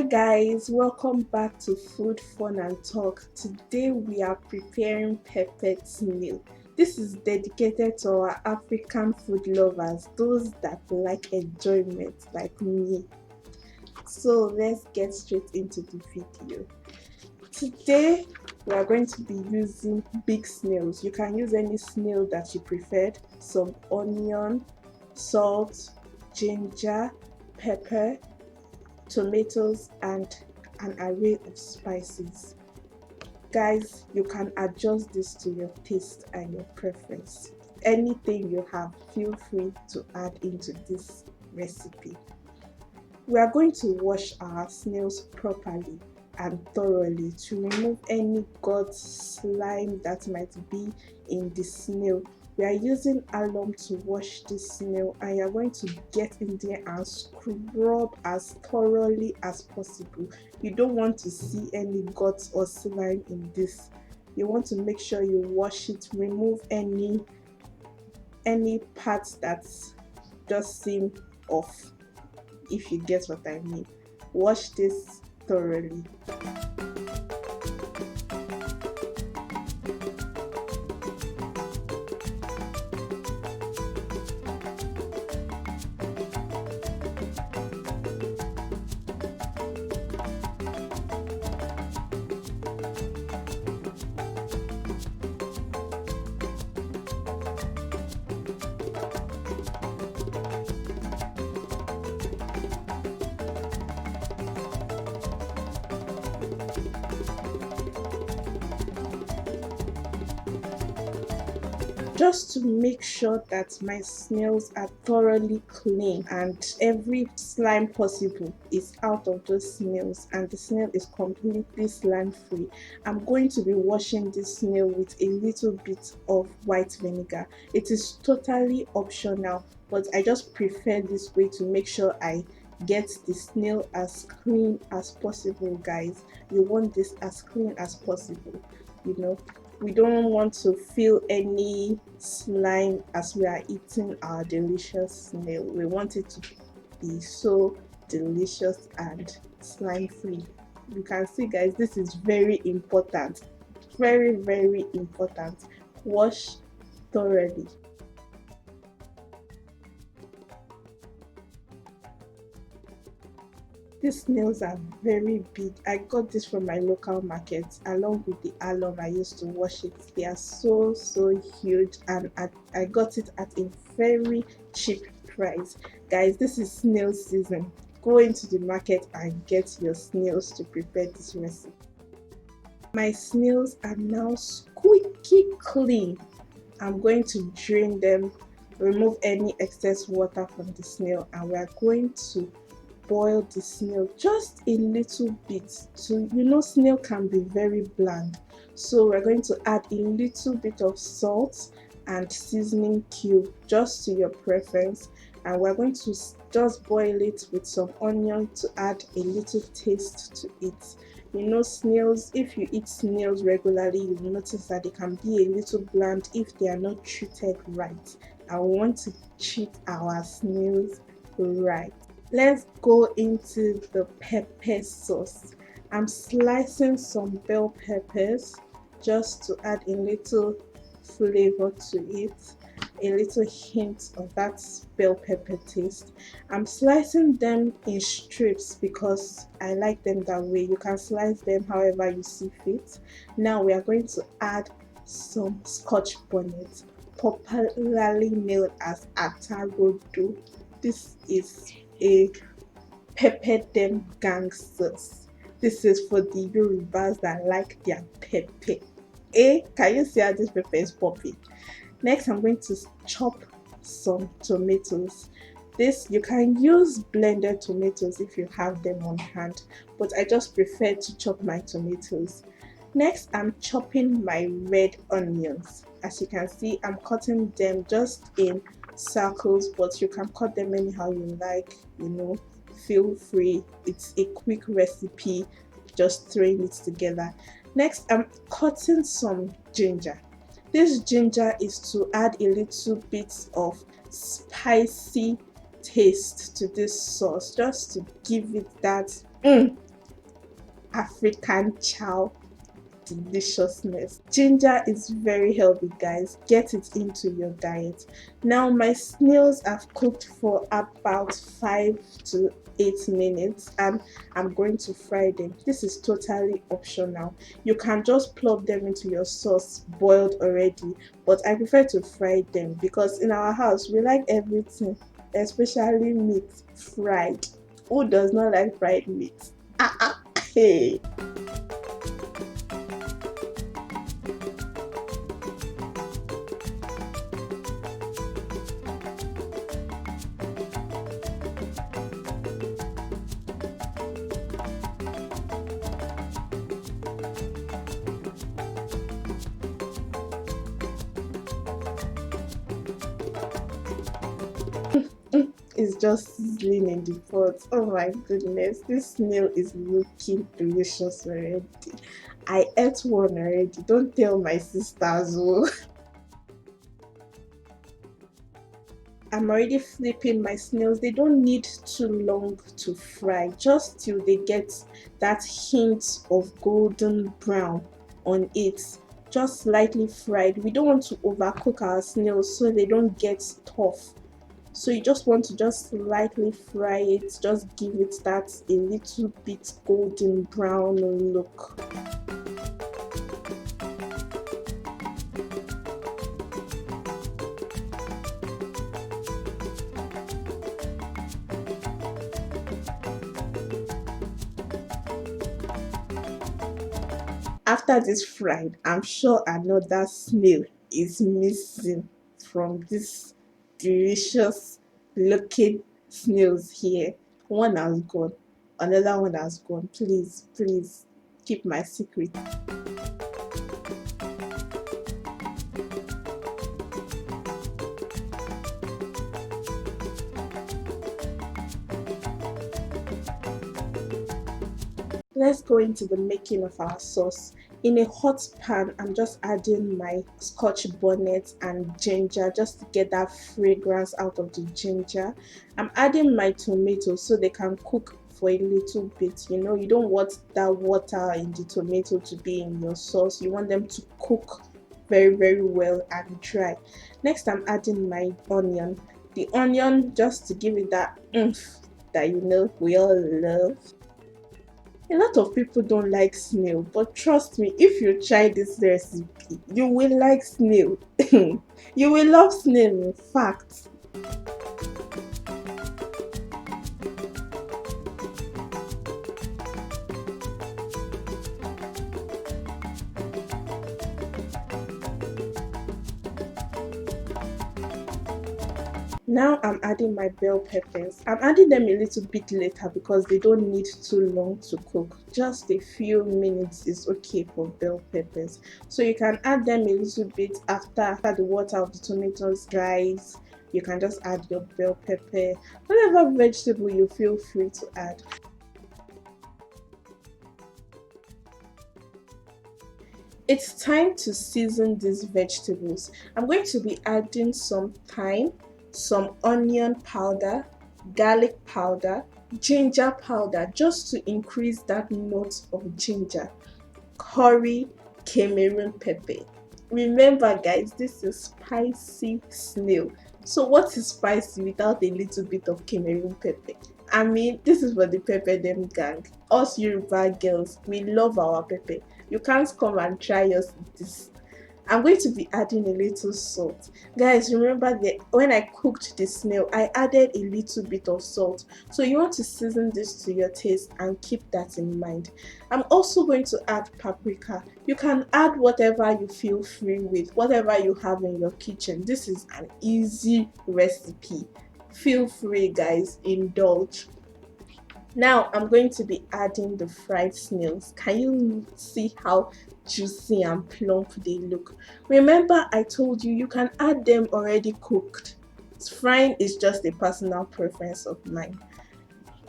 Guys, welcome back to Food Fun and Talk. Today we are preparing peppered snail. This is dedicated to our African food lovers, those that like enjoyment like me. So let's get straight into the video. Today we are going to be using big snails. You can use any snail that you preferred, some onion, salt, ginger, pepper, tomatoes, and an array of spices. Guys, you can adjust this to your taste and your preference. Anything you have, feel free to add into this recipe. We are going to wash our snails properly and thoroughly to remove any gut, slime that might be in the snail. We are using alum to wash this snail, and you're going to get in there and scrub as thoroughly as possible. You don't want to see any guts or slime in this. You want to make sure you wash it, remove any parts that just seem off, if you get what I mean. Wash this thoroughly. Just to make sure that my snails are thoroughly clean and every slime possible is out of those snails and the snail is completely slime free, I'm going to be washing this snail with a little bit of white vinegar. It is totally optional, but I just prefer this way to make sure I get the snail as clean as possible. Guys, you want this as clean as possible, you know. We don't want to feel any slime as we are eating our delicious snail. We want it to be so delicious and slime free. You can see, guys, this is very important. Very, very important. Wash thoroughly. These snails are very big. I got this from my local market along with the alum I used to wash it. They are so huge, and I got it at a very cheap price. Guys, this is snail season. Go into the market and get your snails to prepare this recipe. My snails are now squeaky clean. I'm going to drain them, remove any excess water from the snail, and we are going to boil the snail just a little bit. Snail can be very bland, so we're going to add a little bit of salt and seasoning cube just to your preference, and we're going to just boil it with some onion to add a little taste to it. Snails, if you eat snails regularly, you'll notice that they can be a little bland if they are not treated right, and we want to treat our snails right. Let's go into the pepper sauce. I'm slicing some bell peppers just to add a little flavor to it, a little hint of that bell pepper taste. I'm slicing them in strips because I like them that way. You can slice them however you see fit. Now we are going to add some scotch bonnets, popularly known as atarodo. This is a pepper them gangsters. This is for the Yorubas that like their pepper. Can you see how this pepper is popping? Next, I'm going to chop some tomatoes. This, you can use blended tomatoes if you have them on hand, but I just prefer to chop my tomatoes. Next, I'm chopping my red onions. As you can see, I'm cutting them just in circles, but you can cut them anyhow you like. Feel free. It's a quick recipe, just throwing it together. Next, I'm cutting some ginger. This ginger is to add a little bit of spicy taste to this sauce, just to give it that African chow deliciousness. Ginger is very healthy, guys. Get it into your diet. Now my snails have cooked for about 5 to 8 minutes, and I'm going to fry them. This is totally optional. You can just plop them into your sauce boiled already, but I prefer to fry them because in our house we like everything, especially meat, fried. Who does not like fried meat? Hey. It's just sizzling in the pot. Oh my goodness, this snail is looking delicious already. I ate one already. Don't tell my sisters. Oh. I'm already flipping my snails. They don't need too long to fry, just till they get that hint of golden brown on it. Just slightly fried. We don't want to overcook our snails so they don't get tough. So you just want to just slightly fry it, just give it that a little bit golden brown look. After this fried, I'm sure another snail is missing from this delicious looking snails here. One has gone, another one has gone. Please, please keep my secret. Let's go into the making of our sauce. In a hot pan, I'm just adding my scotch bonnet and ginger just to get that fragrance out of the ginger. I'm adding my tomatoes so they can cook for a little bit. You know, you don't want that water in the tomato to be in your sauce. You want them to cook very, very well and dry. Next, I'm adding my onion. The onion just to give it that oomph that you know we all love. A lot of people don't like snail, but trust me, if you try this recipe, you will like snail. You will love snail, in fact. Now I'm adding my bell peppers. I'm adding them a little bit later because they don't need too long to cook. Just a few minutes is okay for bell peppers. So you can add them a little bit after the water of the tomatoes dries. You can just add your bell pepper, whatever vegetable you feel free to add. It's time to season these vegetables. I'm going to be adding some thyme, some onion powder, garlic powder, ginger powder just to increase that note of ginger, curry, Cameroon pepper. Remember guys, this is spicy snail. So what is spicy without a little bit of Cameroon pepper? I mean, this is for the pepper them gang. Us Yoruba girls, we love our pepper. You can't come and try us this. I'm going to be adding a little salt. Guys, remember that when I cooked the snail, I added a little bit of salt. So you want to season this to your taste and keep that in mind. I'm also going to add paprika. You can add whatever you feel free with, whatever you have in your kitchen. This is an easy recipe. Feel free guys, indulge. Now I'm going to be adding the fried snails. Can you see how juicy and plump they look? Remember I told you can add them already cooked. Frying is just a personal preference of mine.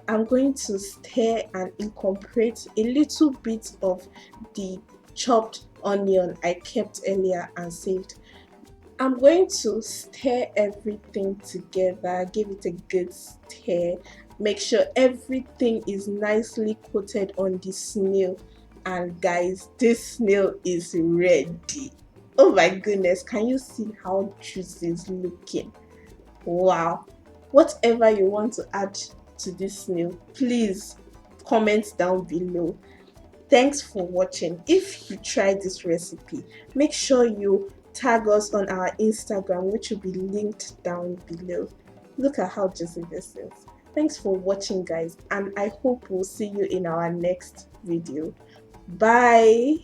I'm going to stir and incorporate a little bit of the chopped onion I kept earlier and saved. I'm going to stir everything together, give it a good stir. Make sure everything is nicely coated on the snail. And guys, this snail is ready. Oh my goodness, can you see how juicy it's looking? Wow. Whatever you want to add to this snail, please comment down below. Thanks for watching. If you try this recipe, make sure you tag us on our Instagram, which will be linked down below. Look at how juicy this is. Thanks for watching, guys, and I hope we'll see you in our next video. Bye.